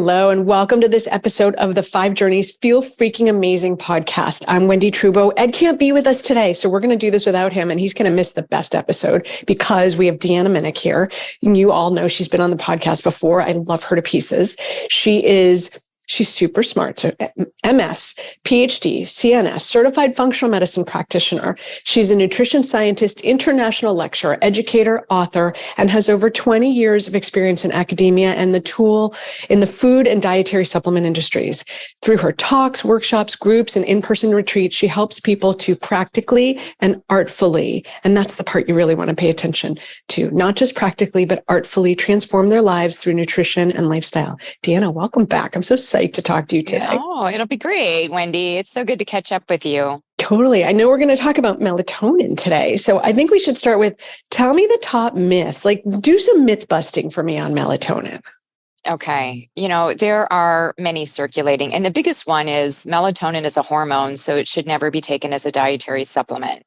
Hello, and welcome to this episode of the 5 Journeys Feel Freaking Amazing podcast. I'm Wendy Trubo. Ed can't be with us today, so we're going to do this without him, and he's going to miss the best episode because we have Deanna Minich here. And you all know she's been on the podcast before. I love her to pieces. She's super smart. So MS, PhD, CNS, certified functional medicine practitioner. She's a nutrition scientist, international lecturer, educator, author, and has over 20 years of experience in academia and the tool in the food and dietary supplement industries. Through her talks, workshops, groups, and in-person retreats, she helps people to practically and artfully, and that's the part you really want to pay attention to, not just practically, but artfully transform their lives through nutrition and lifestyle. Deanna, welcome back. I'm so psyched to talk to you today. Oh, it'll be great, Wendy. It's so good to catch up with you. Totally. I know we're going to talk about melatonin today. So I think we should start with, tell me the top myths, like do some myth busting for me on melatonin. Okay. There are many circulating, and the biggest one is melatonin is a hormone, so it should never be taken as a dietary supplement.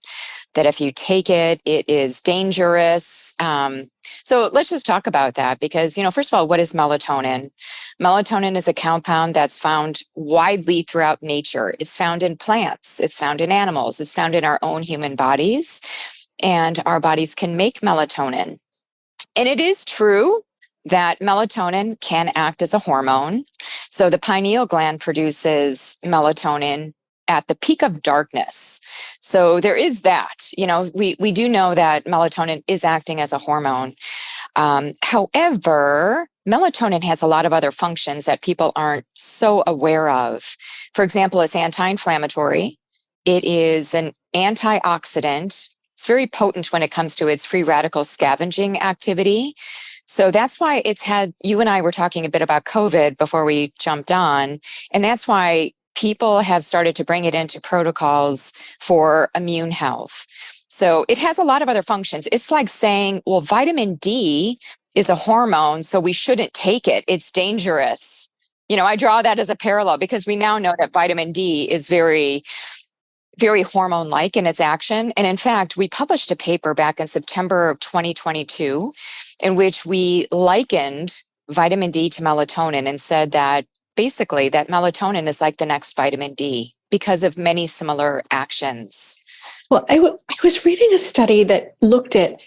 That if you take it, it is dangerous. So let's just talk about that because, first of all, what is melatonin? Melatonin is a compound that's found widely throughout nature. It's found in plants. It's found in animals. It's found in our own human bodies, and our bodies can make melatonin. And it is true that melatonin can act as a hormone. So the pineal gland produces melatonin at the peak of darkness. So there is that. We do know that melatonin is acting as a hormone. However, melatonin has a lot of other functions that people aren't so aware of. For example, it's anti-inflammatory. It is an antioxidant. It's very potent when it comes to its free radical scavenging activity. So that's why you and I were talking a bit about COVID before we jumped on, and that's why people have started to bring it into protocols for immune health. So it has a lot of other functions. It's like saying, well, vitamin D is a hormone, so we shouldn't take it. It's dangerous. I draw that as a parallel because we now know that vitamin D is very, very hormone-like in its action. And in fact, we published a paper back in September of 2022 in which we likened vitamin D to melatonin and said that basically that melatonin is like the next vitamin D because of many similar actions. Well, I was reading a study that looked at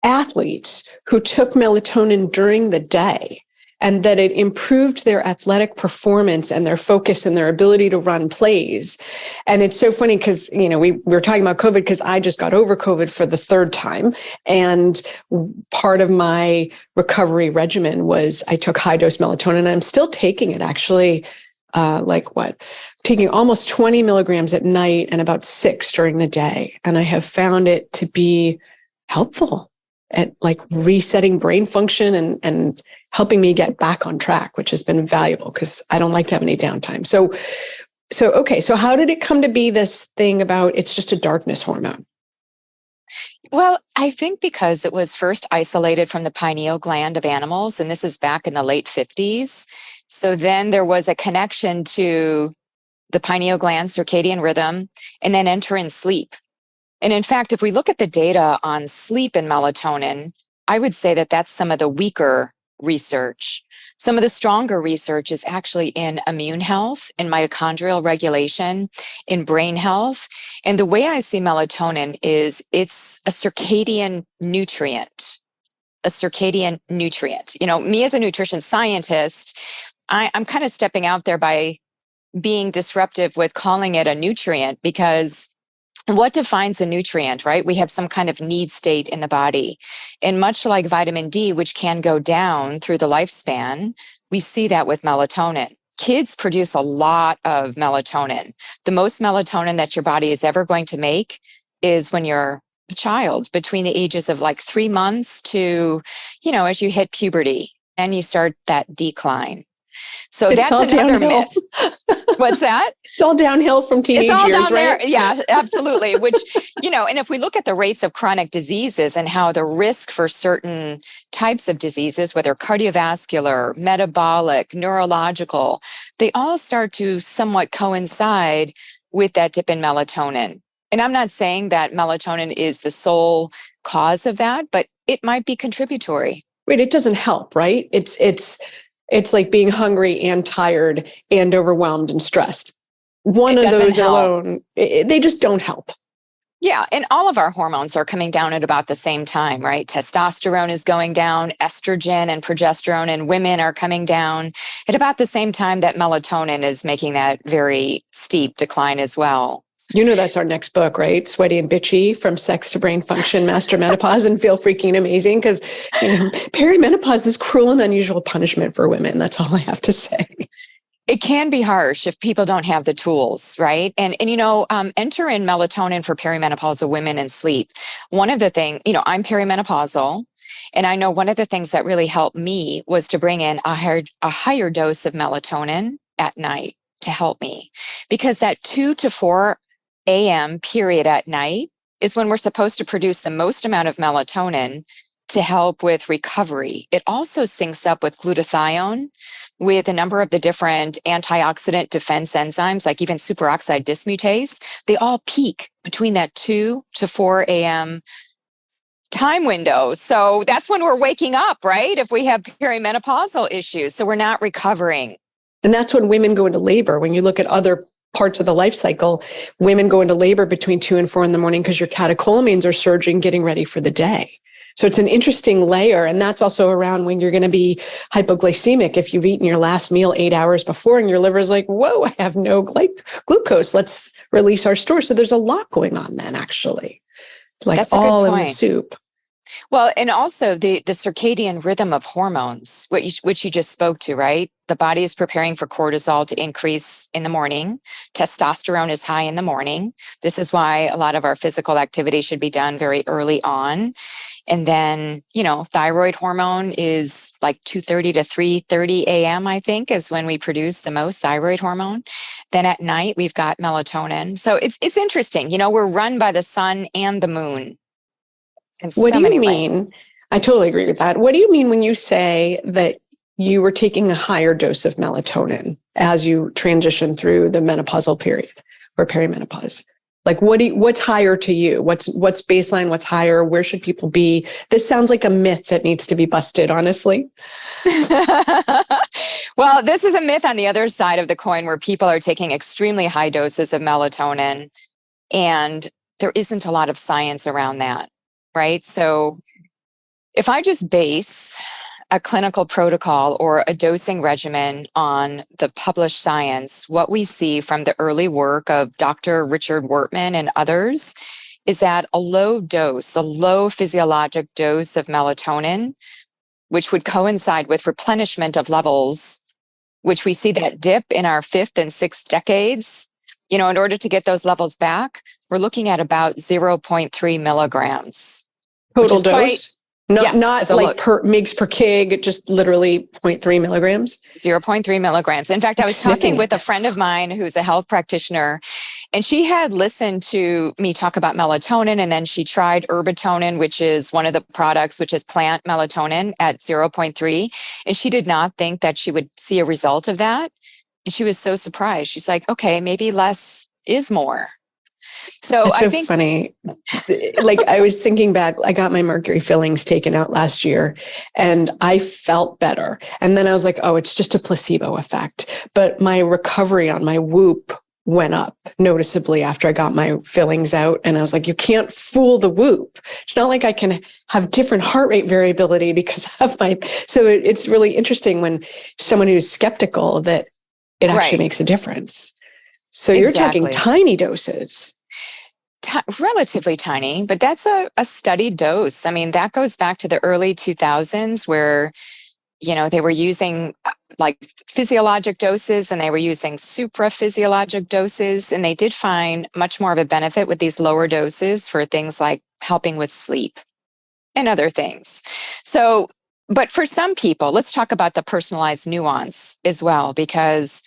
athletes who took melatonin during the day and that it improved their athletic performance and their focus and their ability to run plays. And it's so funny because, we were talking about COVID because I just got over COVID for the 3rd time. And part of my recovery regimen was I took high dose melatonin. And I'm still taking it actually, taking almost 20 milligrams at night and about 6 during the day. And I have found it to be helpful at resetting brain function and helping me get back on track, which has been valuable because I don't like to have any downtime. So how did it come to be this thing about it's just a darkness hormone? Well, I think because it was first isolated from the pineal gland of animals, and this is back in the late 50s. So then there was a connection to the pineal gland circadian rhythm and then enter in sleep. And in fact, if we look at the data on sleep and melatonin, I would say that that's some of the weaker research. Some of the stronger research is actually in immune health, in mitochondrial regulation, in brain health. And the way I see melatonin is it's a circadian nutrient. Me as a nutrition scientist, I'm kind of stepping out there by being disruptive with calling it a nutrient because what defines a nutrient, right? We have some kind of need state in the body. And much like vitamin D, which can go down through the lifespan, we see that with melatonin. Kids produce a lot of melatonin. The most melatonin that your body is ever going to make is when you're a child, between the ages of 3 months to, as you hit puberty and you start that decline. So that's another myth. What's that? It's all downhill from teenage years, down right? There. Yeah, absolutely. Which, and if we look at the rates of chronic diseases and how the risk for certain types of diseases, whether cardiovascular, metabolic, neurological, they all start to somewhat coincide with that dip in melatonin. And I'm not saying that melatonin is the sole cause of that, but it might be contributory. Wait, it doesn't help, right? It's It's like being hungry and tired and overwhelmed and stressed. One of those alone, they just don't help. Yeah. And all of our hormones are coming down at about the same time, right? Testosterone is going down, estrogen and progesterone in women are coming down at about the same time that melatonin is making that very steep decline as well. You know, that's our next book, right? Sweaty and Bitchy, From Sex to Brain Function, Master Menopause, and Feel Freaking Amazing. Because, perimenopause is cruel and unusual punishment for women. That's all I have to say. It can be harsh if people don't have the tools, right? And enter in melatonin for perimenopausal women and sleep. One of the things, I'm perimenopausal, and I know one of the things that really helped me was to bring in a higher dose of melatonin at night to help me, because that 2 to 4 a.m. period at night is when we're supposed to produce the most amount of melatonin to help with recovery. It also syncs up with glutathione, with a number of the different antioxidant defense enzymes, like even superoxide dismutase. They all peak between that 2 to 4 a.m. time window. So that's when we're waking up, right? If we have perimenopausal issues. So we're not recovering. And that's when women go into labor. When you look at other parts of the life cycle, women go into labor between 2 and 4 in the morning because your catecholamines are surging, getting ready for the day. So it's an interesting layer. And that's also around when you're going to be hypoglycemic. If you've eaten your last meal 8 hours before and your liver is like, whoa, I have no glucose. Let's release our store. So there's a lot going on then, actually. Like that's all in the soup. Well, and also the circadian rhythm of hormones, which you just spoke to, right? The body is preparing for cortisol to increase in the morning. Testosterone is high in the morning. This is why a lot of our physical activity should be done very early on. And then, thyroid hormone is like 2:30 to 3:30 a.m., I think, is when we produce the most thyroid hormone. Then at night, we've got melatonin. So it's interesting. We're run by the sun and the moon. What do you mean? I totally agree with that. What do you mean when you say that you were taking a higher dose of melatonin as you transition through the menopausal period or perimenopause? Like, what's higher to you? What's baseline? What's higher? Where should people be? This sounds like a myth that needs to be busted, honestly. Well, this is a myth on the other side of the coin where people are taking extremely high doses of melatonin, and there isn't a lot of science around that. Right? So if I just base a clinical protocol or a dosing regimen on the published science, what we see from the early work of Dr. Richard Wortman and others is that a low physiologic dose of melatonin, which would coincide with replenishment of levels, which we see that dip in our 5th and 6th decades, in order to get those levels back, we're looking at about 0.3 milligrams. Total dose? Not like per mgs per kg, just literally 0.3 milligrams? 0.3 milligrams. In fact, I was talking with a friend of mine who's a health practitioner, and she had listened to me talk about melatonin, and then she tried Herbatonin, which is one of the products, which is plant melatonin at 0.3. And she did not think that she would see a result of that. And she was so surprised. She's like, okay, maybe less is more. So I think funny. Like I was thinking back, I got my mercury fillings taken out last year and I felt better. And then I was like, oh, it's just a placebo effect. But my recovery on my Whoop went up noticeably after I got my fillings out. And I was like, you can't fool the Whoop. It's not like I can have different heart rate variability because of so it's really interesting when someone who's skeptical that it actually makes a difference. So you're talking tiny doses. Relatively tiny, but that's a studied dose. I mean, that goes back to the early 2000s where, they were using like physiologic doses and they were using supraphysiologic doses. And they did find much more of a benefit with these lower doses for things like helping with sleep and other things. So, but for some people, let's talk about the personalized nuance as well, because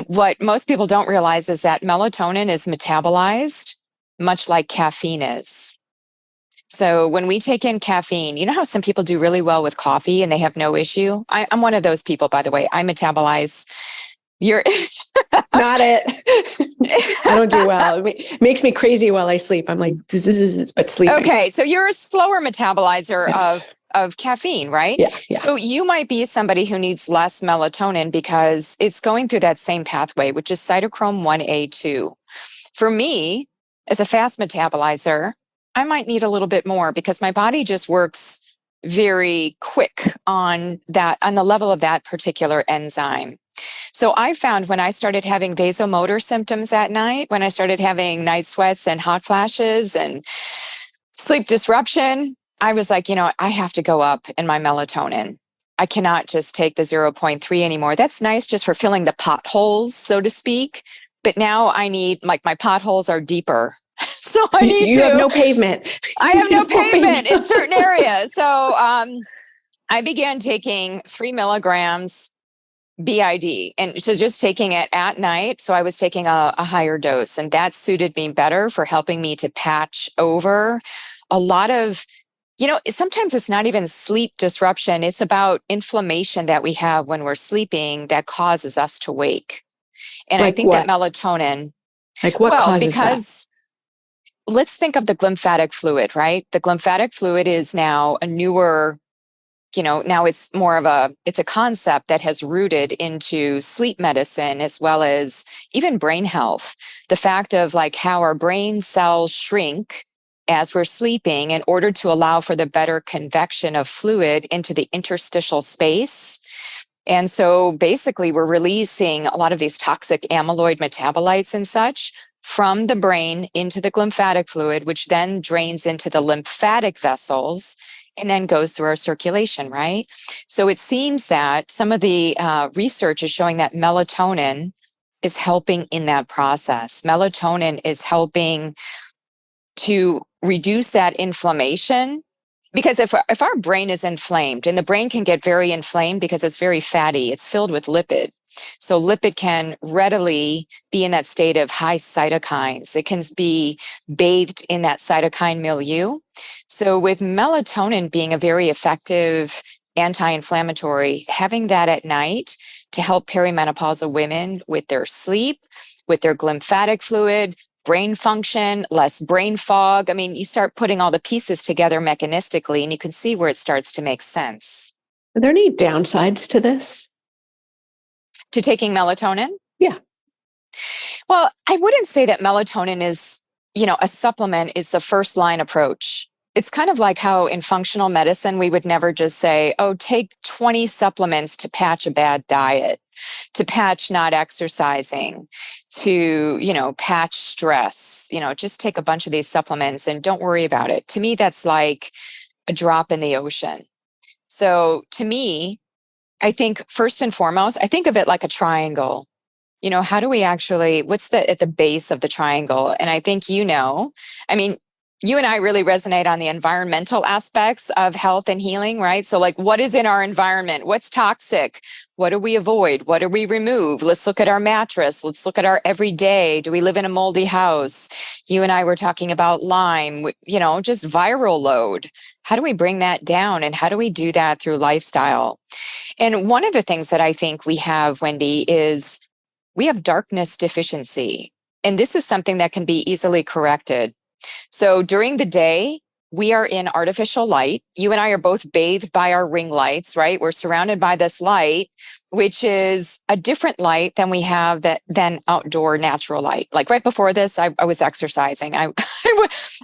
what most people don't realize is that melatonin is metabolized much like caffeine is. So when we take in caffeine, you know how some people do really well with coffee and they have no issue? I'm one of those people, by the way. I metabolize. You're not it. I don't do well. It makes me crazy while I sleep. I'm like, but sleeping. Okay, so you're a slower metabolizer Yes. of caffeine, right? Yeah. Yeah. So you might be somebody who needs less melatonin because it's going through that same pathway, which is cytochrome 1A2. For me, as a fast metabolizer, I might need a little bit more because my body just works very quick on the level of that particular enzyme. So I found when I started having vasomotor symptoms at night, when I started having night sweats and hot flashes and sleep disruption, I was like, I have to go up in my melatonin. I cannot just take the 0.3 anymore. That's nice just for filling the potholes, so to speak. But now I need, like, my potholes are deeper. So I need You have no pavement. I have no pavement in certain areas. So I began taking 3 milligrams BID. And so just taking it at night. So I was taking a higher dose, and that suited me better for helping me to patch over a lot of, sometimes it's not even sleep disruption. It's about inflammation that we have when we're sleeping that causes us to wake. And Like I think what? that melatonin, Like what causes because let's think of the glymphatic fluid, right? The glymphatic fluid is now a newer, now it's more of it's a concept that has rooted into sleep medicine as well as even brain health. The fact of like how our brain cells shrink as we're sleeping in order to allow for the better convection of fluid into the interstitial space. And so basically we're releasing a lot of these toxic amyloid metabolites and such from the brain into the glymphatic fluid, which then drains into the lymphatic vessels and then goes through our circulation, right? So it seems that some of the research is showing that melatonin is helping in that process. Melatonin is helping to reduce that inflammation. Because if our brain is inflamed, and the brain can get very inflamed because it's very fatty, it's filled with lipid. So lipid can readily be in that state of high cytokines. It can be bathed in that cytokine milieu. So with melatonin being a very effective anti-inflammatory, having that at night to help perimenopausal women with their sleep, with their glymphatic fluid, brain function, less brain fog. I mean, you start putting all the pieces together mechanistically, and you can see where it starts to make sense. Are there any downsides to this? To taking melatonin? Yeah. Well, I wouldn't say that melatonin is, a supplement is the first line approach. It's kind of like how in functional medicine, we would never just say, oh, take 20 supplements to patch a bad diet, to patch not exercising, to, patch stress, just take a bunch of these supplements and don't worry about it. To me, that's like a drop in the ocean. So to me, I think first and foremost, I think of it like a triangle. How do we actually, what's at the base of the triangle? And I think, you and I really resonate on the environmental aspects of health and healing, right? So like, what is in our environment? What's toxic? What do we avoid? What do we remove? Let's look at our mattress. Let's look at our everyday. Do we live in a moldy house? You and I were talking about Lyme, just viral load. How do we bring that down? And how do we do that through lifestyle? And one of the things that I think we have, Wendy, is we have darkness deficiency. And this is something that can be easily corrected. So during the day, we are in artificial light. You and I are both bathed by our ring lights, right? We're surrounded by this light, which is a different light than we have than outdoor natural light. Like right before this, I was exercising.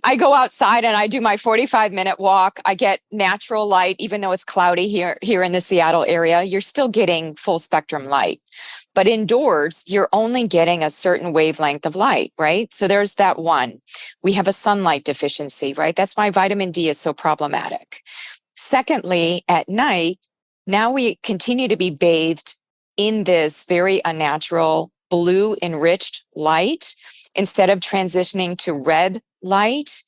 I go outside and I do my 45-minute walk. I get natural light, even though it's cloudy here in the Seattle area. You're still getting full spectrum light. But indoors, you're only getting a certain wavelength of light, right? So there's that one. We have a sunlight deficiency, right? That's why vitamin D is so problematic. Secondly, at night, now we continue to be bathed in this very unnatural blue enriched light instead of transitioning to red light.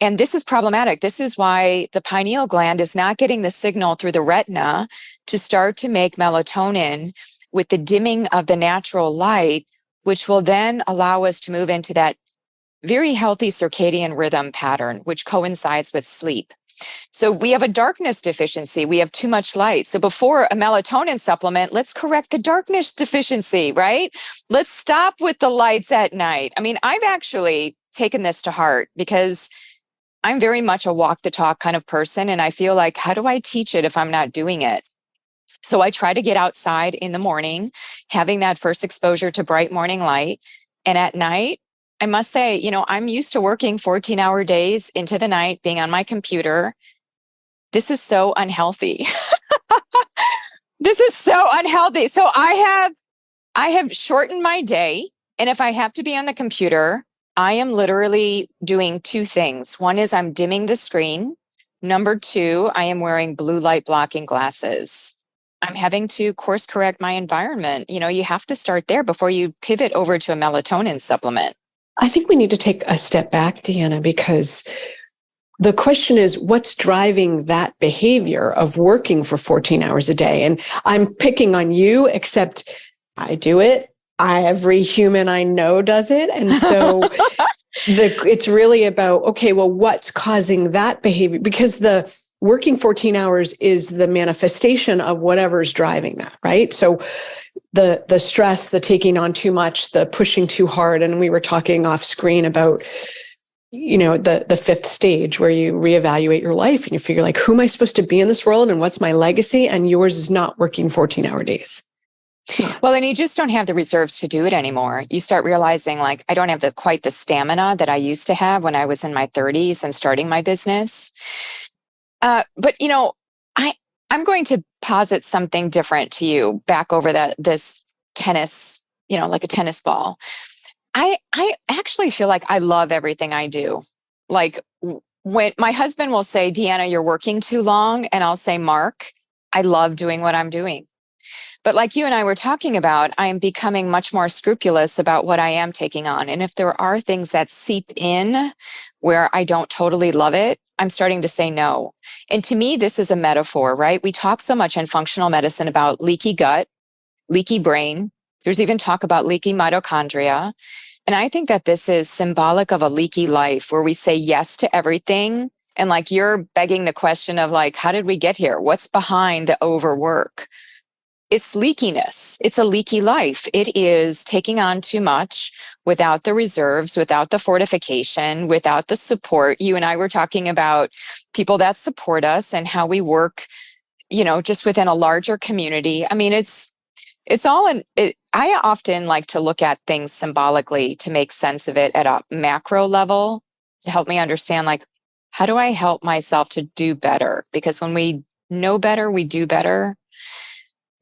And this is problematic. This is why the pineal gland is not getting the signal through the retina to start to make melatonin with the dimming of the natural light, which will then allow us to move into that very healthy circadian rhythm pattern, which coincides with sleep. So we have a darkness deficiency. We have too much light. So before a melatonin supplement, let's correct the darkness deficiency, right? Let's stop with the lights at night. I mean, I've actually taken this to heart because I'm very much a walk the talk kind of person. And I feel like, how do I teach it if I'm not doing it? So I try to get outside in the morning, having that first exposure to bright morning light. And at night, I must say, I'm used to working 14-hour days into the night, being on my computer. This is so unhealthy. This is so unhealthy. So I have shortened my day. And if I have to be on the computer, I am literally doing two things. One is I'm dimming the screen. Number two, I am wearing blue light blocking glasses. I'm having to course correct my environment. You have to start there before you pivot over to a melatonin supplement. I think we need to take a step back, Deanna, because the question is, what's driving that behavior of working for 14 hours a day? And I'm picking on you, except I do it. Every human I know does it. And so it's really about, okay, well, what's causing that behavior? Because the working 14 hours is the manifestation of whatever's driving that, right? So the stress, the taking on too much, the pushing too hard. And we were talking off screen about, the fifth stage where you reevaluate your life and you figure like, who am I supposed to be in this world and what's my legacy? And yours is not working 14-hour days. Well, and you just don't have the reserves to do it anymore. You start realizing like, I don't have quite the stamina that I used to have when I was in my 30s and starting my business. But I'm going to posit something different to you back over this tennis, like a tennis ball. I actually feel like I love everything I do. Like when my husband will say, Deanna, you're working too long. And I'll say, Mark, I love doing what I'm doing. But like you and I were talking about, I am becoming much more scrupulous about what I am taking on. And if there are things that seep in where I don't totally love it, I'm starting to say no. And to me, this is a metaphor, right? We talk so much in functional medicine about leaky gut, leaky brain. There's even talk about leaky mitochondria. And I think that this is symbolic of a leaky life where we say yes to everything. And like you're begging the question of like, how did we get here? What's behind the overwork? It's leakiness. It's a leaky life. It is taking on too much without the reserves, without the fortification, without the support. You and I were talking about people that support us and how we work, just within a larger community. I mean, it's all in it. I often like to look at things symbolically to make sense of it at a macro level to help me understand, like, how do I help myself to do better? Because when we know better, we do better.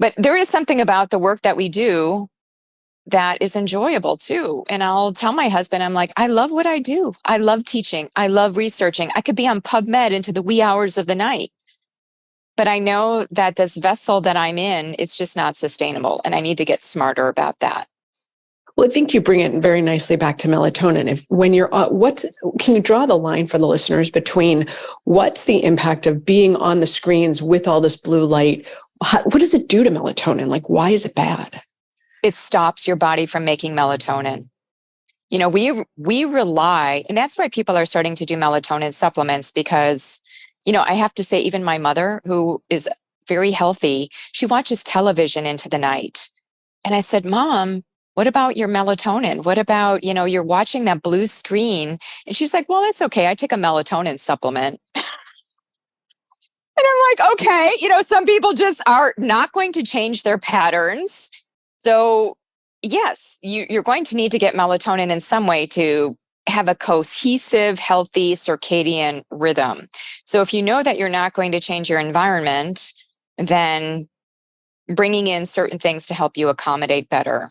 But there is something about the work that we do that is enjoyable too. And I'll tell my husband, I'm like, I love what I do. I love teaching. I love researching. I could be on PubMed into the wee hours of the night. But I know that this vessel that I'm in, it's just not sustainable. And I need to get smarter about that. Well, I think you bring it very nicely back to melatonin. When you're, can you draw the line for the listeners between what's the impact of being on the screens with all this blue light? What does it do to melatonin? Like, why is it bad? It stops your body from making melatonin. We rely, and that's why people are starting to do melatonin supplements because, I have to say, even my mother, who is very healthy, she watches television into the night. And I said, Mom, what about your melatonin? What about, you're watching that blue screen? And she's like, well, that's okay. I take a melatonin supplement. And I'm like, okay, some people just are not going to change their patterns. So yes, you're going to need to get melatonin in some way to have a cohesive, healthy circadian rhythm. So if you know that you're not going to change your environment, then bringing in certain things to help you accommodate better.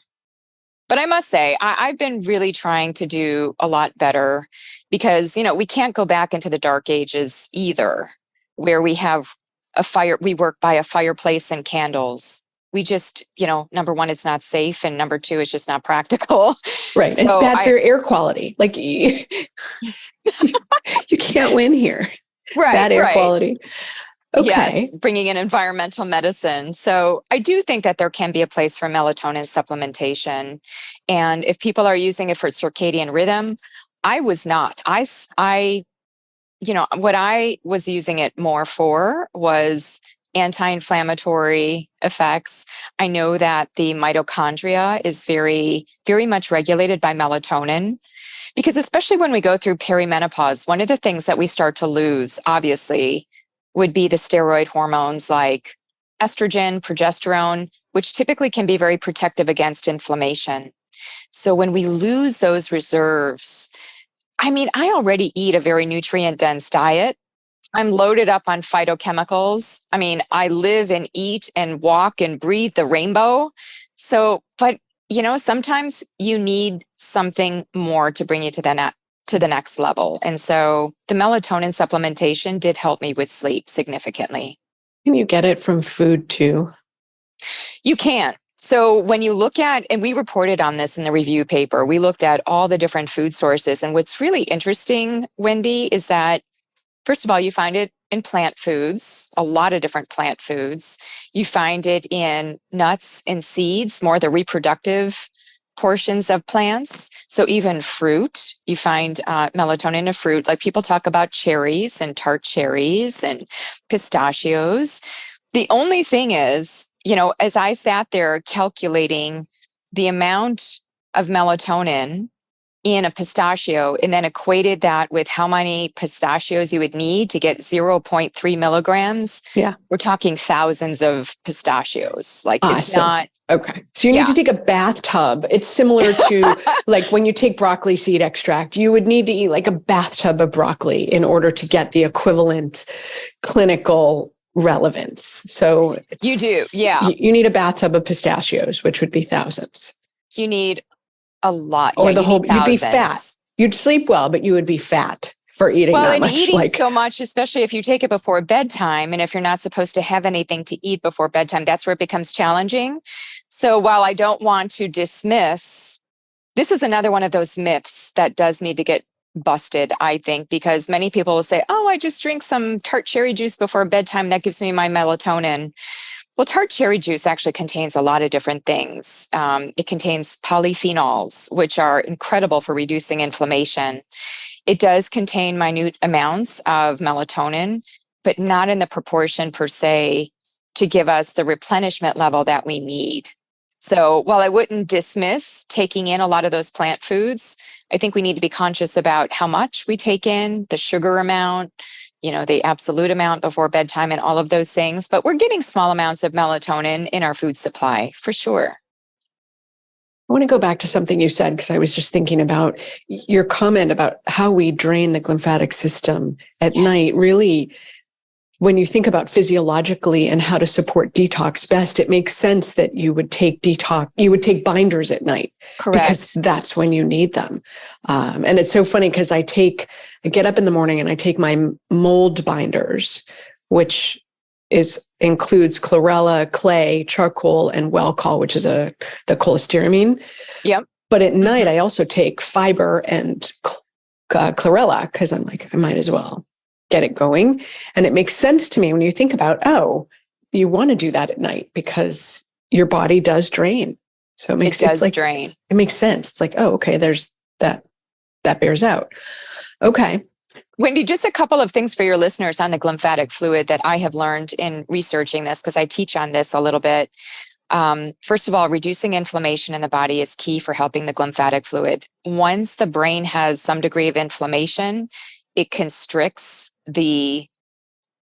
But I must say, I've been really trying to do a lot better because, we can't go back into the dark ages either, where we have we work by a fireplace and candles. We just, number one, it's not safe. And number two, it's just not practical. Right. So it's bad for your air quality. Like you can't win here. Right. Bad air quality. Okay. Yes, bringing in environmental medicine. So I do think that there can be a place for melatonin supplementation. And if people are using it for circadian rhythm, I was not. I what I was using it more for was anti-inflammatory effects. I know that the mitochondria is very, very much regulated by melatonin, because especially when we go through perimenopause, one of the things that we start to lose, obviously, would be the steroid hormones like estrogen, progesterone, which typically can be very protective against inflammation. So when we lose those reserves, I mean, I already eat a very nutrient-dense diet. I'm loaded up on phytochemicals. I mean, I live and eat and walk and breathe the rainbow. So, but sometimes you need something more to bring you to the next level. And so the melatonin supplementation did help me with sleep significantly. Can you get it from food too? You can. So when you look at, and we reported on this in the review paper, we looked at all the different food sources. And what's really interesting, Wendy, is that first of all, you find it in plant foods, a lot of different plant foods. You find it in nuts and seeds, more the reproductive portions of plants. So even fruit, you find melatonin in fruit. Like people talk about cherries and tart cherries and pistachios. The only thing is, as I sat there calculating the amount of melatonin in a pistachio and then equated that with how many pistachios you would need to get 0.3 milligrams. Yeah. We're talking thousands of pistachios. Like it's not. Okay. So you need to take a bathtub. It's similar to like when you take broccoli seed extract, you would need to eat like a bathtub of broccoli in order to get the equivalent clinical relevance. So you do. Yeah. You need a bathtub of pistachios, which would be thousands. You need a lot. Or the whole, you'd be fat. You'd sleep well, but you would be fat for eating that much. Eating so much, especially if you take it before bedtime, and if you're not supposed to have anything to eat before bedtime, that's where it becomes challenging. So while I don't want to dismiss, this is another one of those myths that does need to get busted, I think, because many people will say, oh, I just drink some tart cherry juice before bedtime. That gives me my melatonin. Well, tart cherry juice actually contains a lot of different things. It contains polyphenols, which are incredible for reducing inflammation. It does contain minute amounts of melatonin, but not in the proportion per se to give us the replenishment level that we need. So while I wouldn't dismiss taking in a lot of those plant foods, I think we need to be conscious about how much we take in, the sugar amount, the absolute amount before bedtime and all of those things. But we're getting small amounts of melatonin in our food supply for sure. I want to go back to something you said, because I was just thinking about your comment about how we drain the lymphatic system at night. Really, when you think about physiologically and how to support detox best, it makes sense that you would take binders at night. Correct. Because that's when you need them. And it's so funny because I get up in the morning and I take my mold binders, which includes chlorella, clay, charcoal, and Welchol, which is the cholestyramine. Yep. But at night, I also take fiber and chlorella because I'm like, I might as well get it going. And it makes sense to me when you think about, you want to do that at night because your body does drain. So it does drain. It makes sense. It's like, okay, there's that bears out. Okay. Wendy, just a couple of things for your listeners on the lymphatic fluid that I have learned in researching this, because I teach on this a little bit. First of all, reducing inflammation in the body is key for helping the lymphatic fluid. Once the brain has some degree of inflammation, it constricts the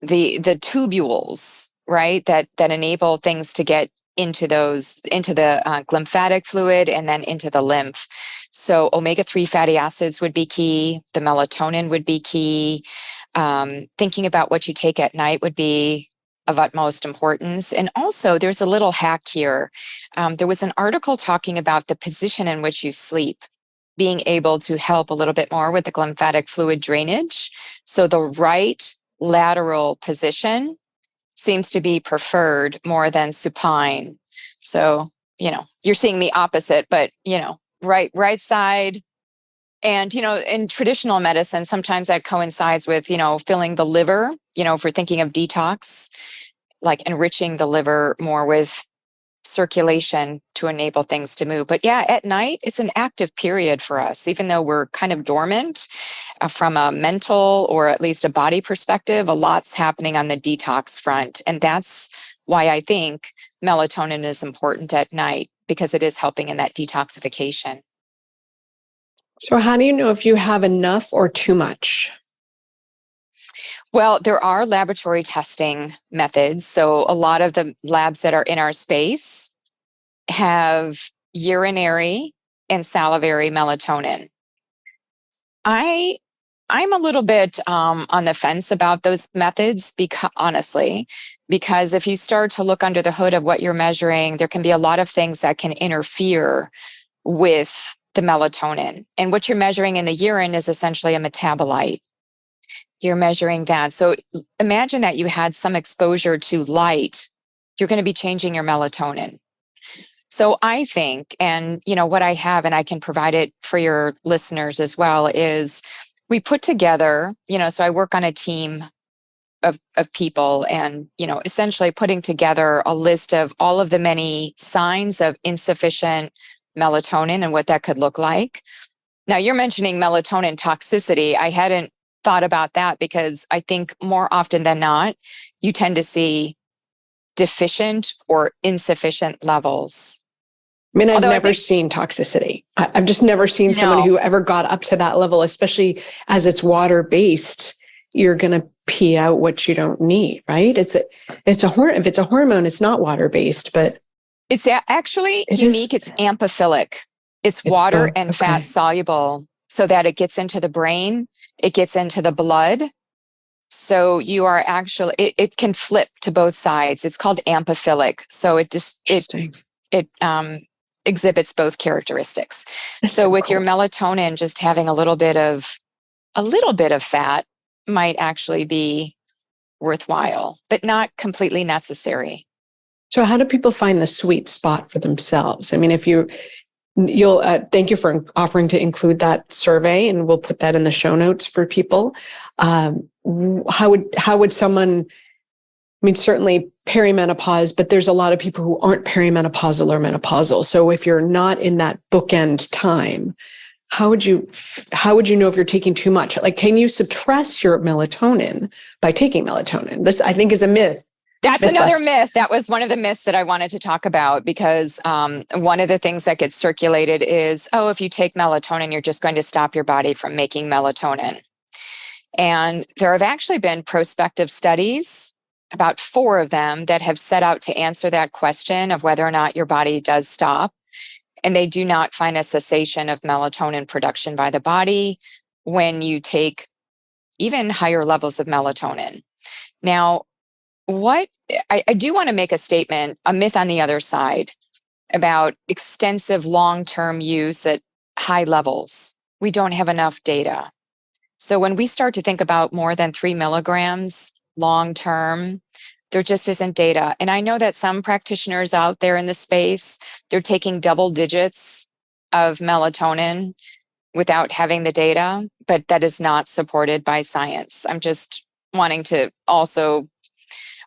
tubules, right? That enable things to get into the lymphatic fluid and then into the lymph. So omega-3 fatty acids would be key. The melatonin would be key. Thinking about what you take at night would be of utmost importance. And also there's a little hack here. There was an article talking about the position in which you sleep being able to help a little bit more with the lymphatic fluid drainage. So the right lateral position seems to be preferred more than supine. So, you're seeing me opposite, but, right side. And, in traditional medicine, sometimes that coincides with, filling the liver, if we're thinking of detox, like enriching the liver more with circulation to enable things to move. But yeah, at night, it's an active period for us, even though we're kind of dormant. from a mental or at least a body perspective, a lot's happening on the detox front. And that's why I think melatonin is important at night, because it is helping in that detoxification. So how do you know if you have enough or too much? Well, there are laboratory testing methods. So a lot of the labs that are in our space have urinary and salivary melatonin. I'm a little bit on the fence about those methods, honestly, because if you start to look under the hood of what you're measuring, there can be a lot of things that can interfere with the melatonin. And what you're measuring in the urine is essentially a metabolite. You're measuring that. So imagine that you had some exposure to light. You're going to be changing your melatonin. So I think, and what I have, and I can provide it for your listeners as well, is we put together, so I work on a team of people and, essentially putting together a list of all of the many signs of insufficient melatonin and what that could look like. Now you're mentioning melatonin toxicity. I hadn't thought about that because I think more often than not, you tend to see deficient or insufficient levels. I mean, I've never seen toxicity. I've just never seen someone who ever got up to that level, especially as it's water-based. You're going to pee out what you don't need, right? If it's a hormone, it's not water-based, but it's actually unique. It's amphiphilic. It's water and fat soluble, so that it gets into the brain, it gets into the blood. So you are actually, it can flip to both sides. It's called amphiphilic. So it exhibits both characteristics. So with your melatonin, just having a little bit of fat might actually be worthwhile, but not completely necessary. So how do people find the sweet spot for themselves? I mean, if you'll thank you for offering to include that survey, and we'll put that in the show notes for people. How would someone, I mean, certainly perimenopause, but there's a lot of people who aren't perimenopausal or menopausal. So if you're not in that bookend time, how would you know if you're taking too much? Like, can you suppress your melatonin by taking melatonin? This, I think, is a myth. That's another myth. That was one of the myths that I wanted to talk about, because one of the things that gets circulated is, if you take melatonin, you're just going to stop your body from making melatonin. And there have actually been prospective studies, about 4 of them, that have set out to answer that question of whether or not your body does stop. And they do not find a cessation of melatonin production by the body when you take even higher levels of melatonin. Now, what I do want to make a statement, a myth on the other side, about extensive long-term use at high levels. We don't have enough data. So when we start to think about more than 3 milligrams long-term, there just isn't data. And I know that some practitioners out there in the space, they're taking double digits of melatonin without having the data, but that is not supported by science. I'm just wanting to also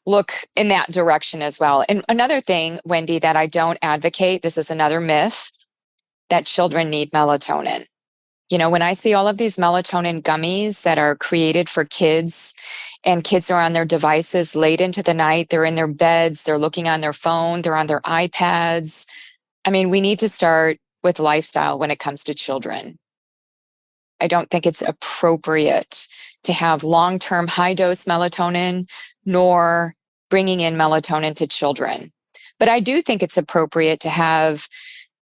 look in that direction as well. And another thing, Wendy, that I don't advocate, this is another myth, that children need melatonin. When I see all of these melatonin gummies that are created for kids, and kids are on their devices late into the night, they're in their beds, they're looking on their phone, they're on their iPads. I mean, we need to start with lifestyle when it comes to children. I don't think it's appropriate to have long-term high-dose melatonin, nor bringing in melatonin to children. But I do think it's appropriate to have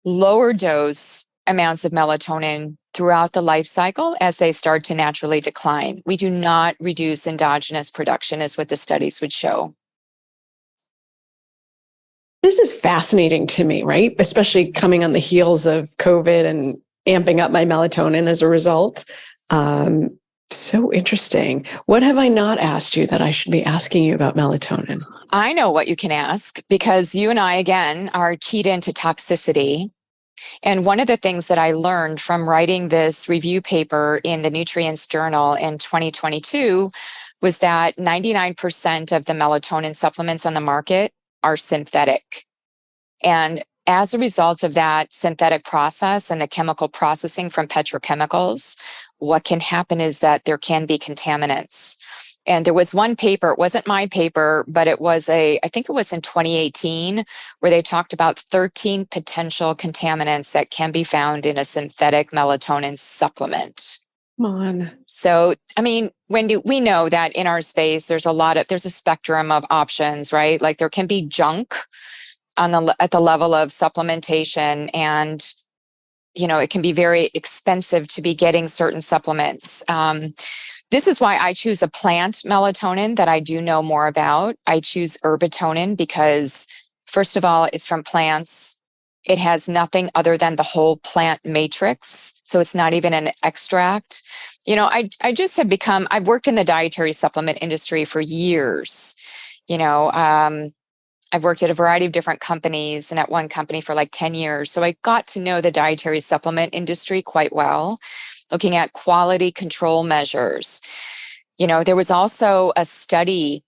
lower dose amounts of melatonin throughout the life cycle as they start to naturally decline. We do not reduce endogenous production, is what the studies would show. This is fascinating to me, right? Especially coming on the heels of COVID and amping up my melatonin as a result. So interesting. What have I not asked you that I should be asking you about melatonin? I know what you can ask, because you and I, again, are keyed into toxicity. And one of the things that I learned from writing this review paper in the Nutrients Journal in 2022 was that 99% of the melatonin supplements on the market are synthetic. And as a result of that synthetic process and the chemical processing from petrochemicals, what can happen is that there can be contaminants. And there was one paper, it wasn't my paper, but it was I think it was in 2018, where they talked about 13 potential contaminants that can be found in a synthetic melatonin supplement. Come on. So, I mean, Wendy, we know that in our space, there's a spectrum of options, right? Like there can be junk at the level of supplementation, and it can be very expensive to be getting certain supplements. This is why I choose a plant melatonin that I do know more about. I choose herbatonin because, first of all, it's from plants. It has nothing other than the whole plant matrix. So it's not even an extract. I just have I've worked in the dietary supplement industry for years. I've worked at a variety of different companies, and at one company for like 10 years. So I got to know the dietary supplement industry quite well, looking at quality control measures. There was also a study,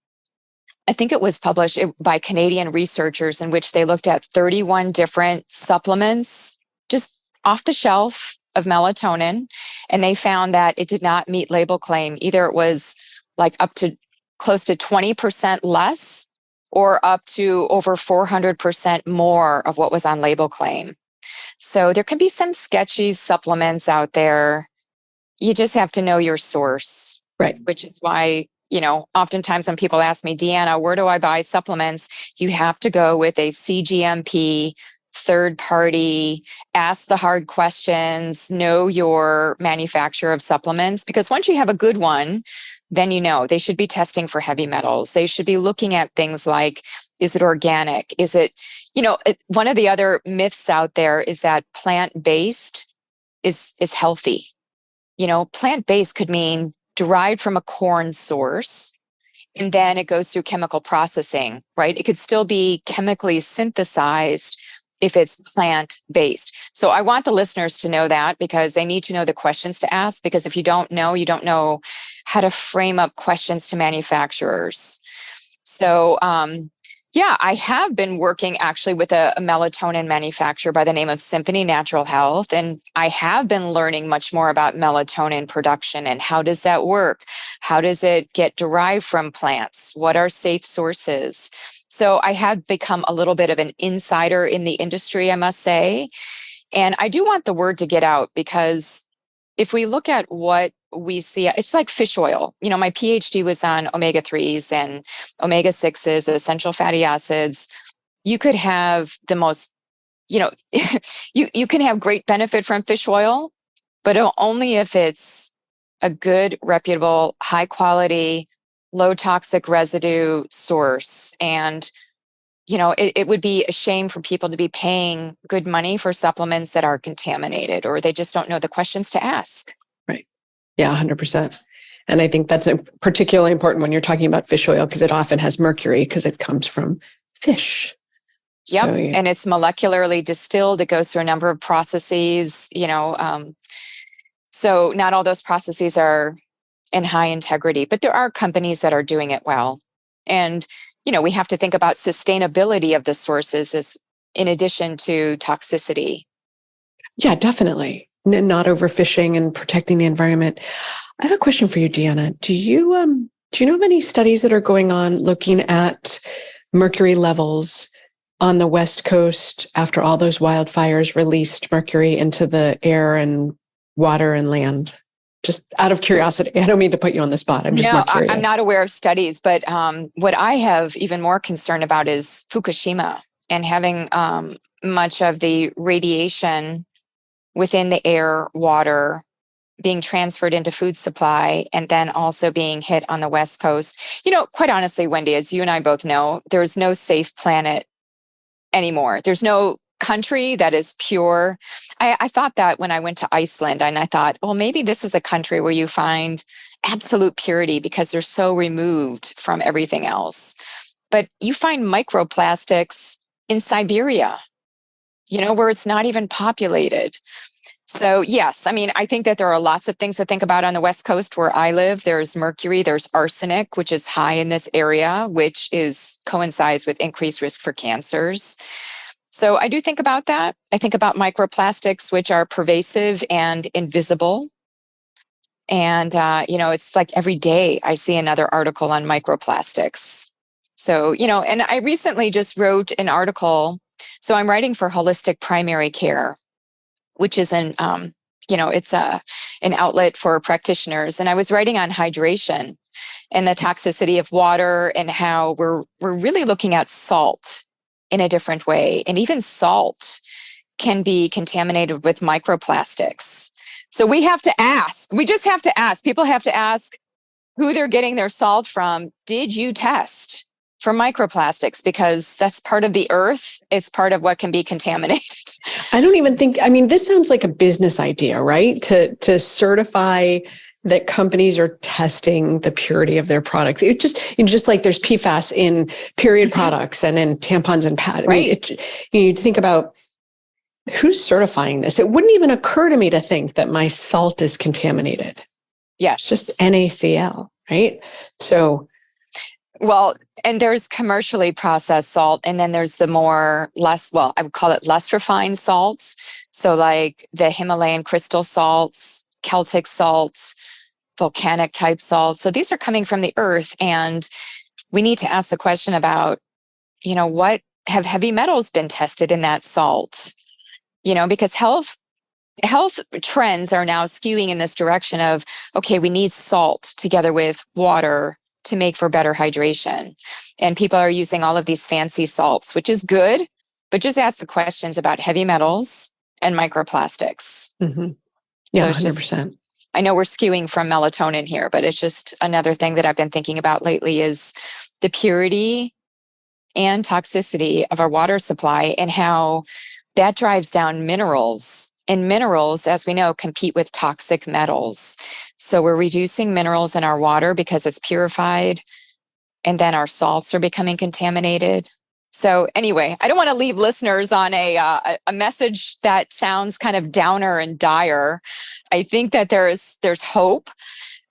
I think it was published by Canadian researchers, in which they looked at 31 different supplements, just off the shelf of melatonin. And they found that it did not meet label claim. Either it was like up to close to 20% less, or up to over 400% more of what was on label claim. So there can be some sketchy supplements out there. You just have to know your source. Right. Which is why, oftentimes when people ask me, Deanna, where do I buy supplements? You have to go with a CGMP, third party, ask the hard questions, know your manufacturer of supplements, because once you have a good one, then they should be testing for heavy metals. They should be looking at things like, is it organic? Is it, one of the other myths out there is that plant-based is healthy. Plant-based could mean derived from a corn source, and then it goes through chemical processing, right? It could still be chemically synthesized if it's plant-based. So I want the listeners to know that, because they need to know the questions to ask, because if you don't know how to frame up questions to manufacturers. So I have been working actually with a melatonin manufacturer by the name of Symphony Natural Health. And I have been learning much more about melatonin production and how does that work? How does it get derived from plants? What are safe sources? So I have become a little bit of an insider in the industry, I must say. And I do want the word to get out, because if we look at what we see, it's like fish oil. My PhD was on omega-3s and omega-6s, essential fatty acids. You could have the most, you can have great benefit from fish oil, but only if it's a good, reputable, high quality, low toxic residue source. And, it would be a shame for people to be paying good money for supplements that are contaminated, or they just don't know the questions to ask. Right. Yeah, 100%. And I think that's particularly important when you're talking about fish oil, because it often has mercury because it comes from fish. Yep. So, and it's molecularly distilled. It goes through a number of processes, so not all those processes are in high integrity, but there are companies that are doing it well. And we have to think about sustainability of the sources as in addition to toxicity. Yeah, definitely. Not overfishing and protecting the environment. I have a question for you, Deanna. Do you know of any studies that are going on looking at mercury levels on the West Coast after all those wildfires released mercury into the air and water and land? Just out of curiosity. I don't mean to put you on the spot. I'm just more curious. I'm not aware of studies, but what I have even more concern about is Fukushima and having much of the radiation within the air, water, being transferred into food supply, and then also being hit on the West Coast. Quite honestly, Wendy, as you and I both know, there's no safe planet anymore. There's no country that is pure. I thought that when I went to Iceland, and I thought, well, maybe this is a country where you find absolute purity because they're so removed from everything else. But you find microplastics in Siberia, where it's not even populated. So yes, I think that there are lots of things to think about on the West Coast where I live. There's mercury, there's arsenic, which is high in this area, which coincides with increased risk for cancers. So I do think about that. I think about microplastics, which are pervasive and invisible. And, it's like every day I see another article on microplastics. So, and I recently just wrote an article. So I'm writing for Holistic Primary Care, which is it's an outlet for practitioners. And I was writing on hydration and the toxicity of water and how we're really looking at salt in a different way. And even salt can be contaminated with microplastics. So we have to ask, we just have to ask, people have to ask who they're getting their salt from. Did you test for microplastics? Because that's part of the earth. It's part of what can be contaminated. I don't even think, this sounds like a business idea, right? To certify that companies are testing the purity of their products. It just like there's PFAS in period products and in tampons and pads. Right. You think about who's certifying this. It wouldn't even occur to me to think that my salt is contaminated. Yes. It's just NaCl, right? So, well, and there's commercially processed salt, and then there's the I would call it less refined salts. So like the Himalayan crystal salts, Celtic salts, volcanic type salts. So these are coming from the earth, and we need to ask the question about, what have heavy metals been tested in that salt? Because health trends are now skewing in this direction of, okay, we need salt together with water to make for better hydration. And people are using all of these fancy salts, which is good, but just ask the questions about heavy metals and microplastics. Mm-hmm. Yeah, so 100%. I know we're skewing from melatonin here, but it's just another thing that I've been thinking about lately is the purity and toxicity of our water supply and how that drives down minerals. And minerals, as we know, compete with toxic metals. So we're reducing minerals in our water because it's purified, and then our salts are becoming contaminated. So anyway, I don't want to leave listeners on a message that sounds kind of downer and dire. I think that there's hope.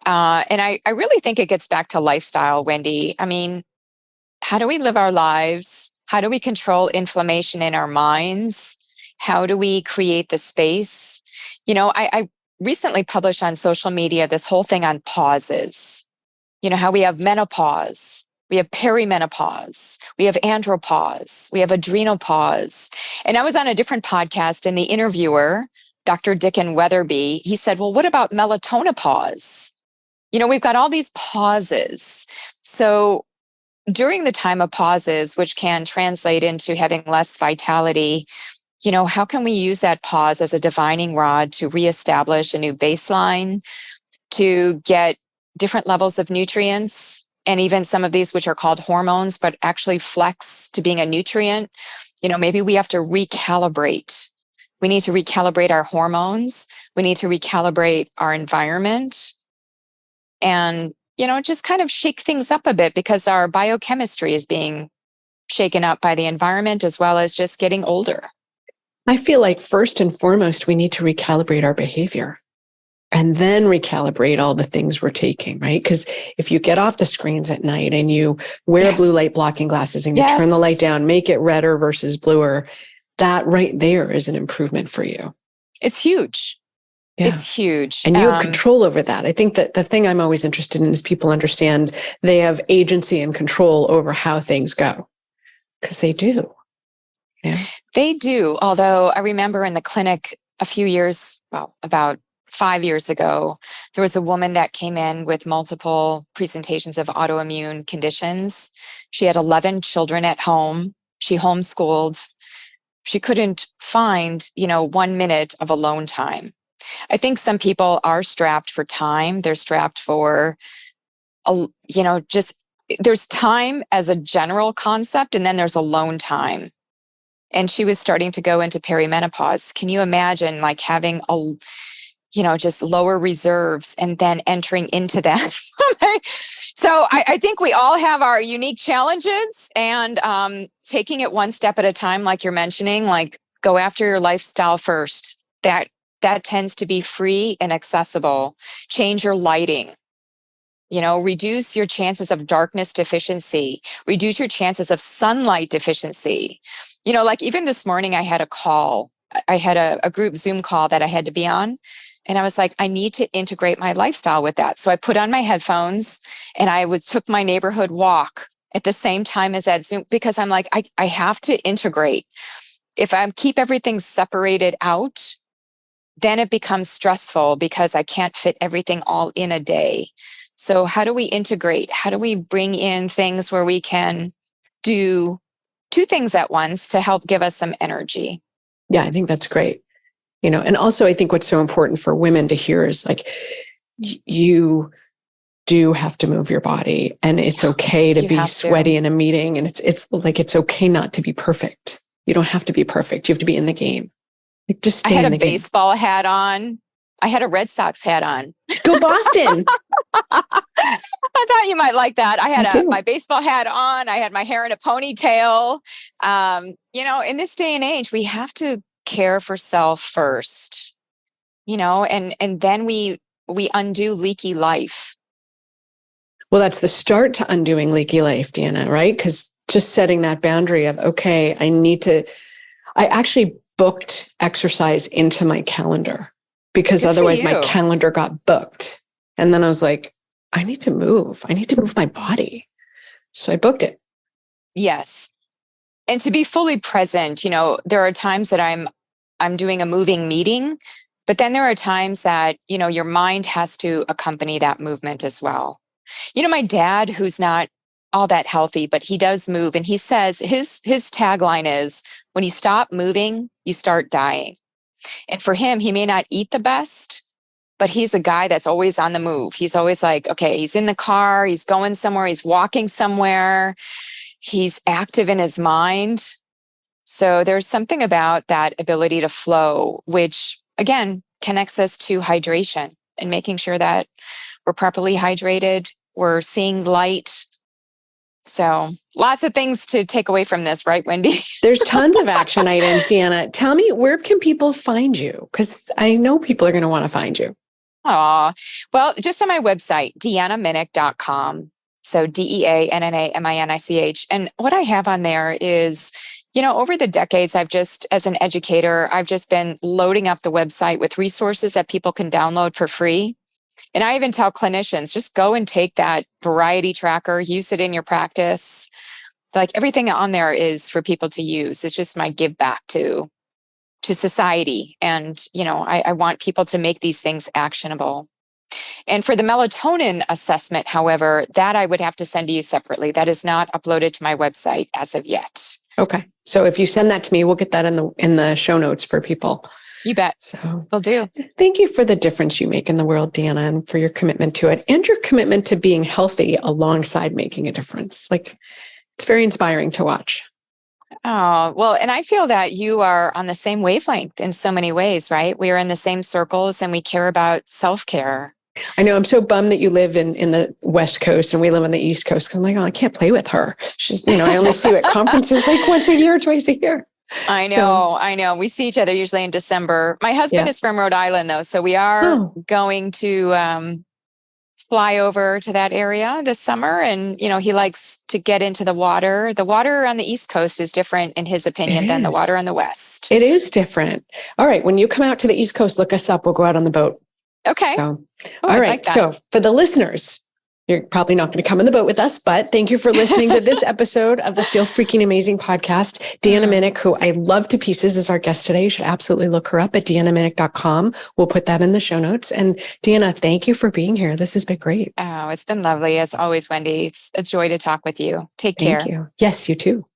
And I really think it gets back to lifestyle, Wendy. How do we live our lives? How do we control inflammation in our minds? How do we create the space? I recently published on social media this whole thing on pauses. How we have menopause, we have perimenopause, we have andropause, we have adrenal pause. And I was on a different podcast, and the interviewer, Dr. Dickon Weatherby, he said, well, what about melatonopause? We've got all these pauses. So during the time of pauses, which can translate into having less vitality, how can we use that pause as a divining rod to reestablish a new baseline, to get different levels of nutrients, and even some of these which are called hormones, but actually flex to being a nutrient? Maybe we have to recalibrate. We need to recalibrate our hormones. We need to recalibrate our environment and, just kind of shake things up a bit, because our biochemistry is being shaken up by the environment as well as just getting older. I feel like first and foremost, we need to recalibrate our behavior and then recalibrate all the things we're taking, right? Because if you get off the screens at night and you wear blue light blocking glasses and you turn the light down, make it redder versus bluer, that right there is an improvement for you. It's huge. Yeah. It's huge. And you have control over that. I think that the thing I'm always interested in is people understand they have agency and control over how things go, because they do. Yeah. They do. Although I remember in the clinic about 5 years ago, there was a woman that came in with multiple presentations of autoimmune conditions. She had 11 children at home. She homeschooled. She couldn't find, 1 minute of alone time. I think some people are strapped for time. They're strapped for, there's time as a general concept, and then there's alone time. And she was starting to go into perimenopause. Can you imagine like having just lower reserves and then entering into that? So I think we all have our unique challenges, and taking it one step at a time, like you're mentioning, like go after your lifestyle first. That tends to be free and accessible. Change your lighting. Reduce your chances of darkness deficiency, reduce your chances of sunlight deficiency. Like even this morning, I had a call. I had a group Zoom call that I had to be on. And I was like, I need to integrate my lifestyle with that. So I put on my headphones and I took my neighborhood walk at the same time as that Zoom, because I'm like, I have to integrate. If I keep everything separated out, then it becomes stressful because I can't fit everything all in a day. So how do we integrate? How do we bring in things where we can do two things at once to help give us some energy? Yeah, I think that's great. And also I think what's so important for women to hear is like, you do have to move your body, and it's okay to be sweaty in a meeting. And it's like, it's okay not to be perfect. You don't have to be perfect. You have to be in the game. Like just stay in the game. I had a baseball hat on. I had a Red Sox hat on. Go Boston. I thought you might like that. I had my baseball hat on. I had my hair in a ponytail. In this day and age, we have to care for self first, and then we undo leaky life. Well, that's the start to undoing leaky life, Deanna, right? Because just setting that boundary of, okay, I actually booked exercise into my calendar because otherwise my calendar got booked. And then I was like, I need to move. I need to move my body. So I booked it. Yes. And to be fully present, there are times that I'm doing a moving meeting, but then there are times that, your mind has to accompany that movement as well. My dad, who's not all that healthy, but he does move. And he says his tagline is, when you stop moving, you start dying. And for him, he may not eat the best, but he's a guy that's always on the move. He's always like, okay, he's in the car, he's going somewhere, he's walking somewhere, he's active in his mind. So there's something about that ability to flow, which again, connects us to hydration and making sure that we're properly hydrated, we're seeing light. So lots of things to take away from this, right, Wendy? There's tons of action items, Deanna. Tell me, where can people find you? Because I know people are going to want to find you. Well, just on my website, deannaminich.com. So DeannaMinich. And what I have on there is, over the decades, as an educator, I've just been loading up the website with resources that people can download for free. And I even tell clinicians, just go and take that variety tracker, use it in your practice. Like everything on there is for people to use. It's just my give back to society. And, I want people to make these things actionable. And for the melatonin assessment, however, that I would have to send to you separately. That is not uploaded to my website as of yet. Okay. So if you send that to me, we'll get that in the show notes for people. You bet. So will do. Thank you for the difference you make in the world, Deanna, and for your commitment to it and your commitment to being healthy alongside making a difference. Like, it's very inspiring to watch. Oh, well, and I feel that you are on the same wavelength in so many ways, right? We are in the same circles and we care about self-care. I know. I'm so bummed that you live in the West Coast and we live on the East Coast. I'm like, oh, I can't play with her. She's, I only see you at conferences like once a year, twice a year. I know. We see each other usually in December. My husband is from Rhode Island, though. So we are going to fly over to that area this summer. And, he likes to get into the water. The water on the East Coast is different, in his opinion, than the water on the West. It is different. All right. When you come out to the East Coast, look us up. We'll go out on the boat. Okay. So, all right. Like so for the listeners, you're probably not going to come in the boat with us, but thank you for listening to this episode of the Feel Freaking Amazing podcast. Deanna Minich, who I love to pieces, is our guest today. You should absolutely look her up at deannaminich.com. We'll put that in the show notes. And Deanna, thank you for being here. This has been great. Oh, it's been lovely. As always, Wendy, it's a joy to talk with you. Take care. Thank you. Yes, you too.